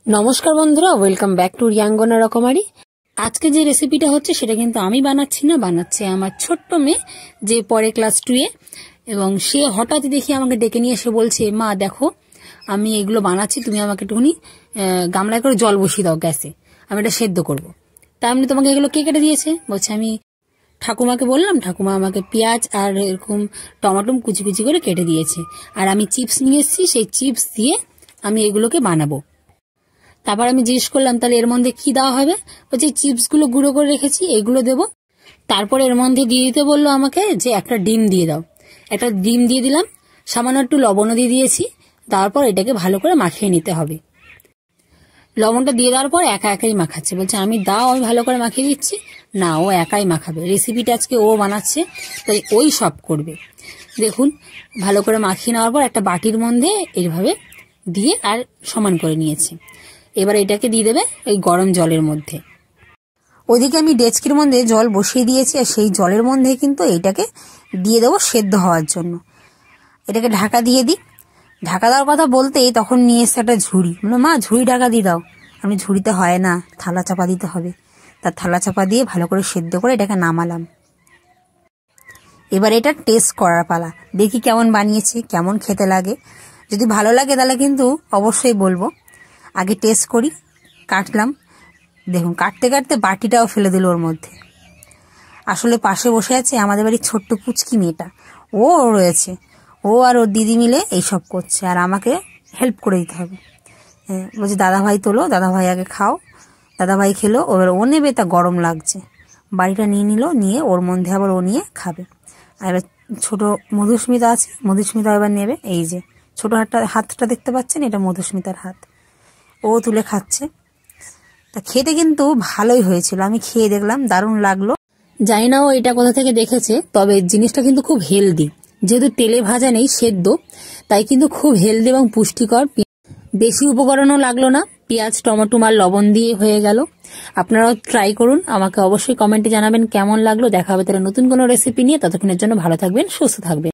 নমস্কার বন্ধুরা, welcome back to রিয়াঙ্গনা রকমারি। আজকে যে রেসিপিটা হচ্ছে সেটা কিন্তু আমি বানাচ্ছি না, বানাচ্ছে আমার ছোট্ট মেয়ে, যে পরে ক্লাস 2 এ। এবং সে হঠাৎ দেখি আমাকে ডেকে নিয়ে এসে বলছে, মা দেখো আমি এগুলো বানাচ্ছি, তুমি আমাকে একটুখানি গামলায় করে জল বসিয়ে দাও গ্যাসে, আমি এটা সেদ্ধ করবো। তা আমি তোমাকে এগুলো কে কেটে দিয়েছে? বলছে আমি ঠাকুমাকে বললাম, ঠাকুমা আমাকে পেঁয়াজ আর এরকম টমেটো কুচি কুচি করে কেটে দিয়েছে, আর আমি চিপস নিয়ে এসেছি, সেই চিপস দিয়ে আমি এগুলোকে বানাবো। তারপর আমি জিজ্ঞেস করলাম তাহলে এর মধ্যে কি দেওয়া হবে? বলছে চিপস গুলো গুঁড়ো করে রেখেছি, এইগুলো দেবো। তারপর এর মধ্যে দিয়ে দিতে বললো আমাকে যে একটা ডিম দিয়ে দাও। একটা ডিম দিয়ে দিলাম, সামান্য একটু লবণও দিয়ে দিয়েছি। তারপর এটাকে ভালো করে মাখিয়ে নিতে হবে। লবণটা দিয়ে দেওয়ার পর একা একাই মাখাচ্ছে, বলছে আমি দাও, আমি ভালো করে মাখিয়ে দিচ্ছি। না, ও একাই মাখাবে, রেসিপিটা আজকে ও বানাচ্ছে, তাই ওই সব করবে। দেখুন, ভালো করে মাখিয়ে নেওয়ার পর একটা বাটির মধ্যে এইভাবে দিয়ে আর সমান করে নিয়েছে। এবার এটাকে দিয়ে দেবে ওই গরম জলের মধ্যে। ওইদিকে আমি ডেচকির মধ্যে জল বসিয়ে দিয়েছি, আর সেই জলের মধ্যে কিন্তু এইটাকে দিয়ে দেবো সেদ্ধ হওয়ার জন্য। এটাকে ঢাকা দিয়ে দিই। ঢাকা দেওয়ার কথা বলতেই তখন নিয়ে এসে একটা ঝুড়ি, মানে মা ঝুড়ি ঢাকা দিয়ে দাও। আমি ঝুড়িতে হয় না, থালা চাপা দিতে হবে। তার থালা চাপা দিয়ে ভালো করে সেদ্ধ করে এটাকে নামালাম। এবার এটা টেস্ট করার পালা, দেখি কেমন বানিয়েছি, কেমন খেতে লাগে। যদি ভালো লাগে তাহলে কিন্তু অবশ্যই বলবো। আগে টেস্ট করি। কাটলাম, দেখুন কাটতে কাটতে বাটিটাও ফেলে দিল ওর মধ্যে। আসলে পাশে বসে আছে আমাদের বাড়ির ছোট্ট পুচকি মেয়েটা, ও রয়েছে, ও আর ওর দিদি মিলে এইসব করছে, আর আমাকে হেল্প করে দিতে হবে। বলছে দাদা ভাই তোলো, দাদা ভাই আগে খাও। দাদা ভাই খেলো, এবার ও নেবে, তা গরম লাগছে। বাড়িটা নিয়ে নিল, নিয়ে ওর মধ্যে আবার ও নিয়ে খাবে। আর এবার ছোট মধুস্মিতা আছে, মধুস্মিতা এবার নেবে। এই যে ছোট হাতটা দেখতে পাচ্ছেন, এটা মধুস্মিতার হাত, ও তুলে খাচ্ছে। তা খেতে কিন্তু ভালোই হয়েছিল, আমি খেয়ে দেখলাম, দারুণ লাগলো। জানি না ও এটা কোথা থেকে দেখেছে, তবে জিনিসটা কিন্তু খুব হেলদি, যেহেতু তেলে ভাজা নেই, সেদ্ধ, তাই কিন্তু খুব হেলদি এবং পুষ্টিকর। বেশি উপকরণও লাগলো না, পেঁয়াজ টমেটো আর লবণ দিয়ে হয়ে গেল। আপনারাও ট্রাই করুন, আমাকে অবশ্যই কমেন্টে জানাবেন কেমন লাগলো। দেখা হবে তাহলে নতুন কোনো রেসিপি নিয়ে। ততক্ষণের জন্য ভালো থাকবেন, সুস্থ থাকবেন।